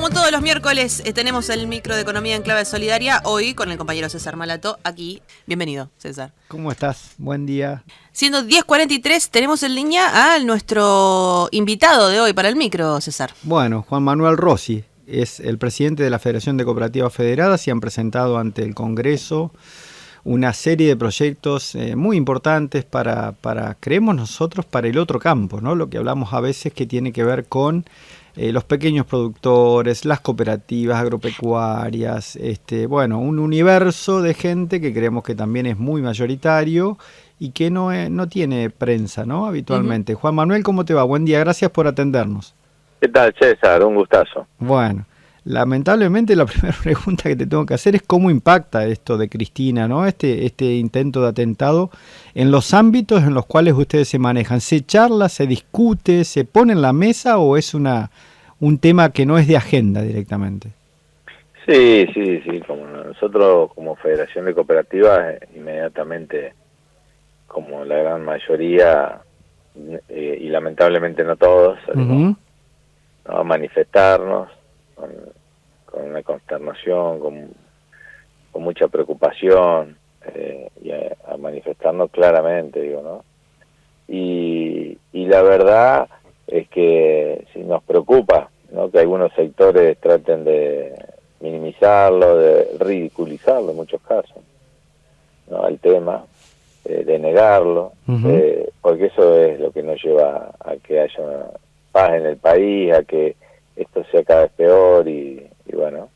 Como todos los miércoles tenemos el micro de Economía en Clave Solidaria, hoy con el compañero César Malato aquí. Bienvenido, César. ¿Cómo estás? Buen día. Siendo 10:43, tenemos en línea a nuestro invitado de hoy para el micro, César. Bueno, Juan Manuel Rossi es el presidente de la Federación de Cooperativas Federadas y han presentado ante el Congreso una serie de proyectos muy importantes para, creemos nosotros, para el otro campo, ¿no? Lo que hablamos a veces que tiene que ver con los pequeños productores, las cooperativas agropecuarias, bueno, un universo de gente que creemos que también es muy mayoritario y que no tiene prensa, ¿no? Habitualmente. Juan Manuel, ¿cómo te va? Buen día, gracias por atendernos. ¿Qué tal, César? Un gustazo. Bueno, lamentablemente la primera pregunta que te tengo que hacer es cómo impacta esto de Cristina, ¿no? Este intento de atentado en los ámbitos en los cuales ustedes se manejan. ¿Se charla, se discute, se pone en la mesa o es un tema que no es de agenda directamente? Sí. Como nosotros como Federación de Cooperativas, inmediatamente, como la gran mayoría, y lamentablemente no todos, salimos a manifestarnos con una consternación, con mucha preocupación, y a manifestarnos claramente, digo, ¿no? Y la verdad es que sí nos preocupa, ¿no? Que algunos sectores traten de minimizarlo, de ridiculizarlo en muchos casos, ¿no? Al tema, de negarlo, porque eso es lo que nos lleva a que haya una paz en el país, a que esto sea cada vez peor y bueno,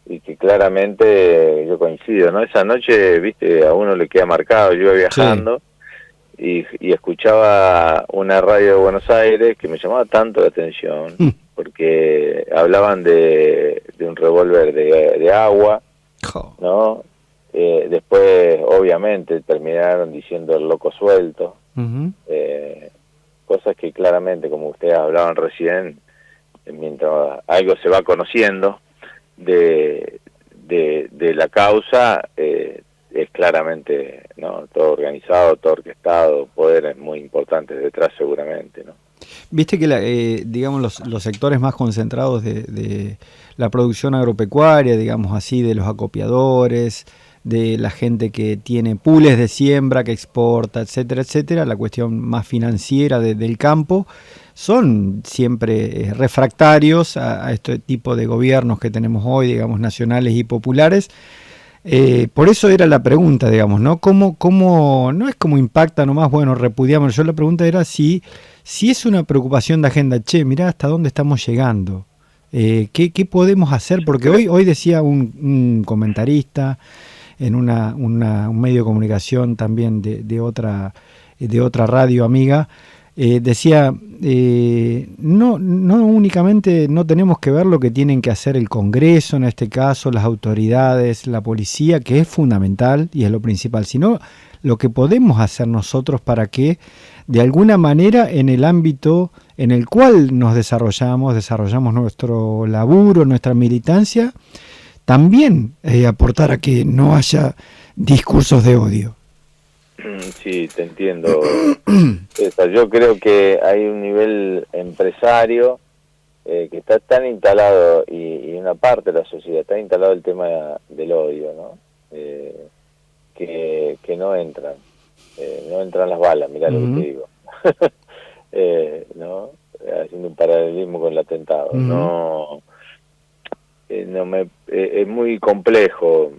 y que claramente yo coincido, ¿no? Esa noche, viste, a uno le queda marcado, yo iba viajando y escuchaba una radio de Buenos Aires que me llamaba tanto la atención, porque hablaban de un revólver de agua, ¿no? Después, obviamente, terminaron diciendo el loco suelto, cosas que claramente, como ustedes hablaban recién, mientras algo se va conociendo de la causa, es claramente, ¿no? Todo organizado, todo orquestado, poderes muy importantes detrás seguramente, ¿no? Viste que digamos los sectores más concentrados de la producción agropecuaria, digamos así, de los acopiadores, de la gente que tiene pools de siembra, que exporta, etcétera, la cuestión más financiera del campo, son siempre refractarios a este tipo de gobiernos que tenemos hoy, digamos, nacionales y populares. Por eso era la pregunta, digamos, ¿no? ¿Cómo no es como impacta nomás, bueno, repudiamos? Yo la pregunta era si es una preocupación de agenda, mirá hasta dónde estamos llegando. ¿Qué podemos hacer? Porque hoy decía un comentarista en un medio de comunicación también de otra radio amiga, decía, no únicamente no tenemos que ver lo que tienen que hacer el Congreso, en este caso, las autoridades, la policía, que es fundamental y es lo principal, sino lo que podemos hacer nosotros para que, de alguna manera, en el ámbito en el cual nos desarrollamos nuestro laburo, nuestra militancia, también aportar a que no haya discursos de odio. Sí, te entiendo. Yo creo que hay un nivel empresario que está tan instalado, y una parte de la sociedad está instalado el tema del odio, ¿no? Que no entran las balas, mirá lo que te digo. ¿No? Haciendo un paralelismo con el atentado. Es muy complejo,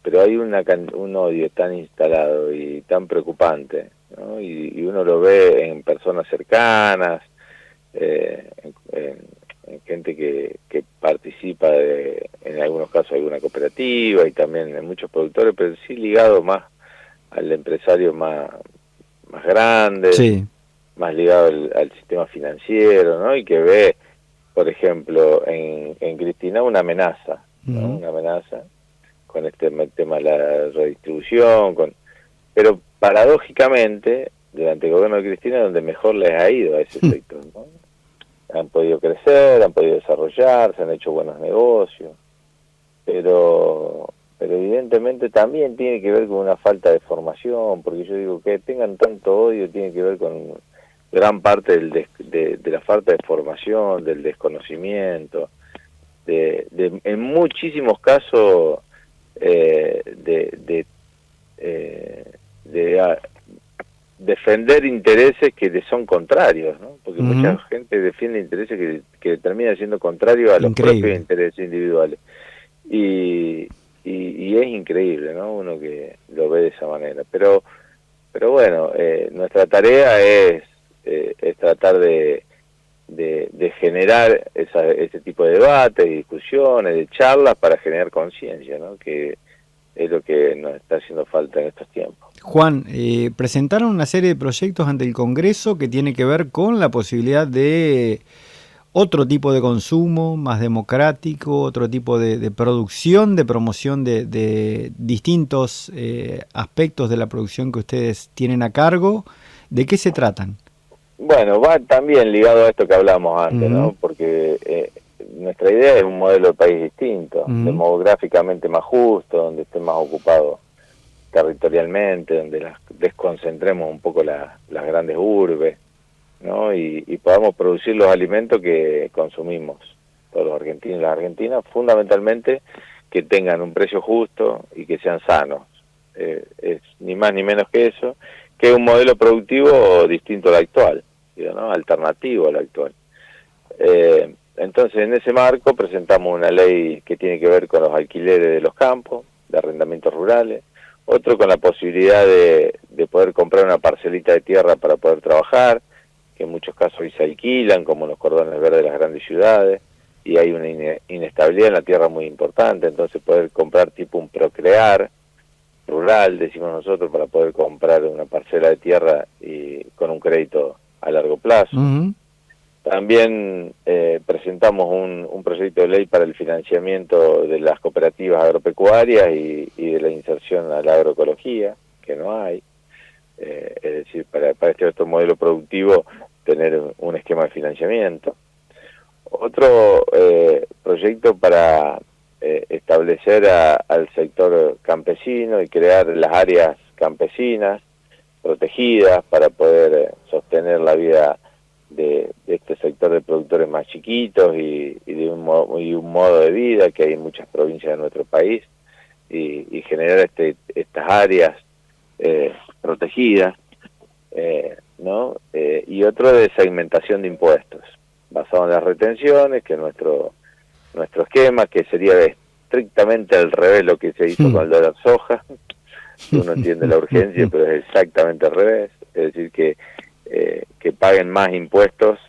pero hay un odio tan instalado y tan preocupante, ¿no? Y uno lo ve en personas cercanas, en gente que participa en algunos casos de alguna cooperativa y también en muchos productores, pero sí ligado más al empresario más grande, más ligado al sistema financiero, ¿no? Y que ve, por ejemplo, en Cristina una amenaza, ¿no? Una amenaza con este tema de la redistribución, pero paradójicamente, durante el gobierno de Cristina, donde mejor les ha ido a ese sector, ¿no? Han podido crecer, han podido desarrollarse, han hecho buenos negocios, pero evidentemente también tiene que ver con una falta de formación, porque yo digo que tengan tanto odio tiene que ver con gran parte de la falta de formación, del desconocimiento, de en muchísimos casos de defender intereses que le son contrarios, ¿no? Porque mucha gente defiende intereses que terminan siendo contrarios a los propios intereses individuales. Y es increíble, ¿no? Uno que lo ve de esa manera. Pero bueno, nuestra tarea es tratar de generar ese tipo de debates, de discusiones, de charlas para generar conciencia, ¿no? Que es lo que nos está haciendo falta en estos tiempos. Juan, presentaron una serie de proyectos ante el Congreso que tiene que ver con la posibilidad de otro tipo de consumo, más democrático, otro tipo de producción, de promoción de distintos aspectos de la producción que ustedes tienen a cargo. ¿De qué se tratan? Bueno, va también ligado a esto que hablamos antes, ¿no? Porque nuestra idea es un modelo de país distinto, demográficamente más justo, donde esté más ocupado territorialmente, donde desconcentremos un poco las grandes urbes, ¿no? Y podamos producir los alimentos que consumimos todos los argentinos y las argentinas, fundamentalmente que tengan un precio justo y que sean sanos. Es ni más ni menos que eso, que es un modelo productivo distinto al actual, ¿no? Alternativo al actual. Entonces, en ese marco presentamos una ley que tiene que ver con los alquileres de los campos, de arrendamientos rurales, otro con la posibilidad de poder comprar una parcelita de tierra para poder trabajar, que en muchos casos hoy se alquilan, como en los cordones verdes de las grandes ciudades, y hay una inestabilidad en la tierra muy importante, entonces poder comprar tipo un procrear rural, decimos nosotros, para poder comprar una parcela de tierra y con un crédito a largo plazo. También presentamos un proyecto de ley para el financiamiento de las cooperativas agropecuarias y de la inserción a la agroecología, que no hay. Es decir, para este otro modelo productivo, tener un esquema de financiamiento. Otro proyecto para establecer al sector campesino y crear las áreas campesinas protegidas para poder sostener la vida de este sector de productores más chiquitos y de un modo de vida que hay en muchas provincias de nuestro país y generar estas áreas protegidas, ¿no? Y otro de segmentación de impuestos basado en las retenciones, que nuestro esquema, que sería estrictamente al revés lo que se hizo con el dólar soja. Uno entiende la urgencia, pero es exactamente al revés, es decir, que paguen más impuestos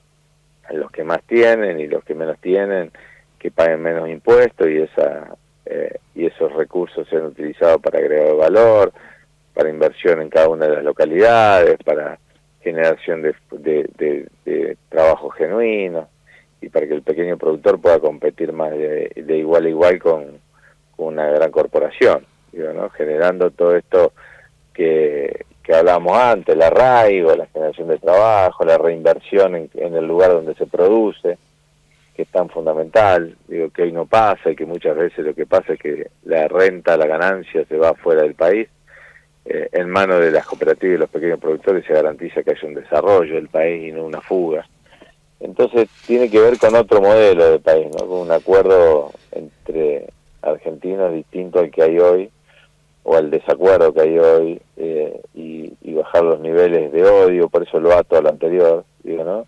a los que más tienen y los que menos tienen, que paguen menos impuestos y esos recursos sean utilizados para agregar valor, para inversión en cada una de las localidades, para generación de trabajo genuino y para que el pequeño productor pueda competir más de igual a igual con una gran corporación, ¿no? Generando todo esto que hablábamos antes, el arraigo, la generación de trabajo, la reinversión en el lugar donde se produce, que es tan fundamental, que hoy no pasa y que muchas veces lo que pasa es que la renta, la ganancia se va fuera del país. En manos de las cooperativas y los pequeños productores se garantiza que haya un desarrollo del país y no una fuga. Entonces tiene que ver con otro modelo de país, ¿no? Con un acuerdo entre argentinos distinto al que hay hoy, o al desacuerdo que hay hoy, y bajar los niveles de odio, por eso lo ato a lo anterior, ¿no?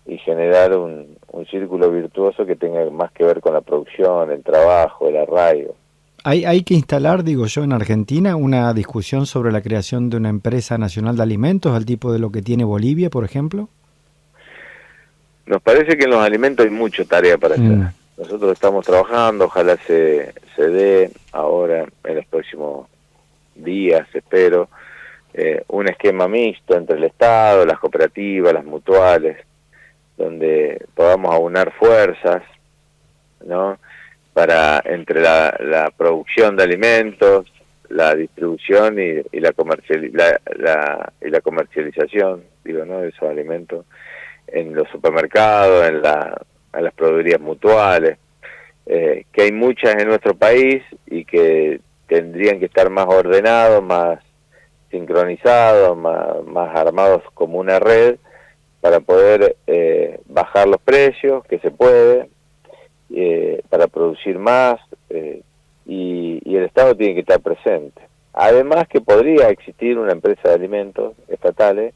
Y generar un círculo virtuoso que tenga más que ver con la producción, el trabajo, el arraigo. Hay que instalar, digo yo, en Argentina una discusión sobre la creación de una empresa nacional de alimentos, al tipo de lo que tiene Bolivia, por ejemplo. Nos parece que en los alimentos hay mucha tarea para hacer. Nosotros estamos trabajando, ojalá se dé ahora, en los próximos días, espero, un esquema mixto entre el Estado, las cooperativas, las mutuales, donde podamos aunar fuerzas, ¿no? Para entre la producción de alimentos, la distribución y la comercialización, ¿no? De esos alimentos en los supermercados, en las proveedurías mutuales, que hay muchas en nuestro país y que tendrían que estar más ordenados, más sincronizados, más armados como una red para poder bajar los precios, que se puede, para producir más, y el Estado tiene que estar presente. Además que podría existir una empresa de alimentos estatales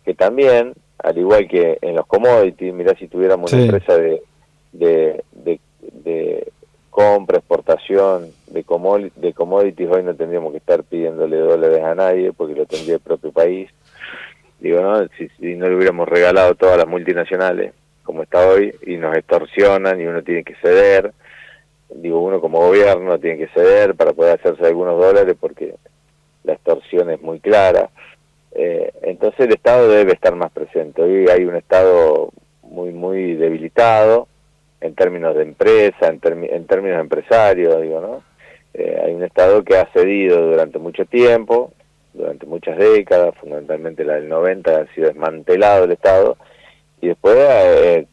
que también, al igual que en los commodities, mirá, si tuviéramos una empresa de compra, exportación de commodities, hoy no tendríamos que estar pidiéndole dólares a nadie porque lo tendría el propio país. Digo, ¿no? Si no le hubiéramos regalado todas las multinacionales, como está hoy, y nos extorsionan y uno tiene que ceder, digo, uno como gobierno tiene que ceder para poder hacerse algunos dólares porque la extorsión es muy clara. Entonces el Estado debe estar más presente. Hoy hay un Estado muy debilitado en términos de empresa, en términos empresarios, digo, ¿no? Hay un Estado que ha cedido durante mucho tiempo, durante muchas décadas, fundamentalmente la del 90, ha sido desmantelado el Estado, y después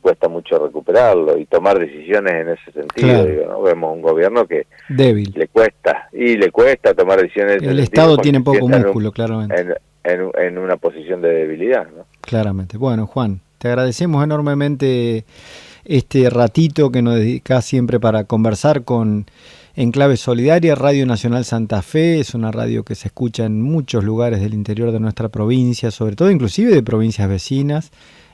cuesta mucho recuperarlo y tomar decisiones en ese sentido. Claro. Digo, ¿no? Vemos un gobierno que débil, le cuesta tomar decisiones en ese el sentido. Estado tiene poco músculo, claramente. En una posición de debilidad, ¿no? Claramente. Bueno, Juan, te agradecemos enormemente este ratito que nos dedicás siempre para conversar con Enclave Solidaria. Radio Nacional Santa Fe es una radio que se escucha en muchos lugares del interior de nuestra provincia, sobre todo inclusive de provincias vecinas.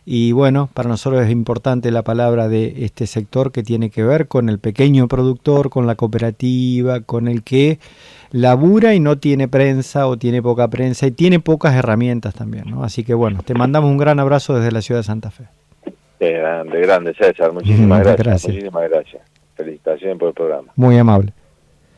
Y bueno, para nosotros es importante la palabra de este sector que tiene que ver con el pequeño productor, con la cooperativa, con el que labura y no tiene prensa o tiene poca prensa y tiene pocas herramientas también, ¿no? Así que bueno, te mandamos un gran abrazo desde la ciudad de Santa Fe. Grande, César. Muchísimas gracias. Muchísimas gracias. Felicitaciones por el programa. Muy amable.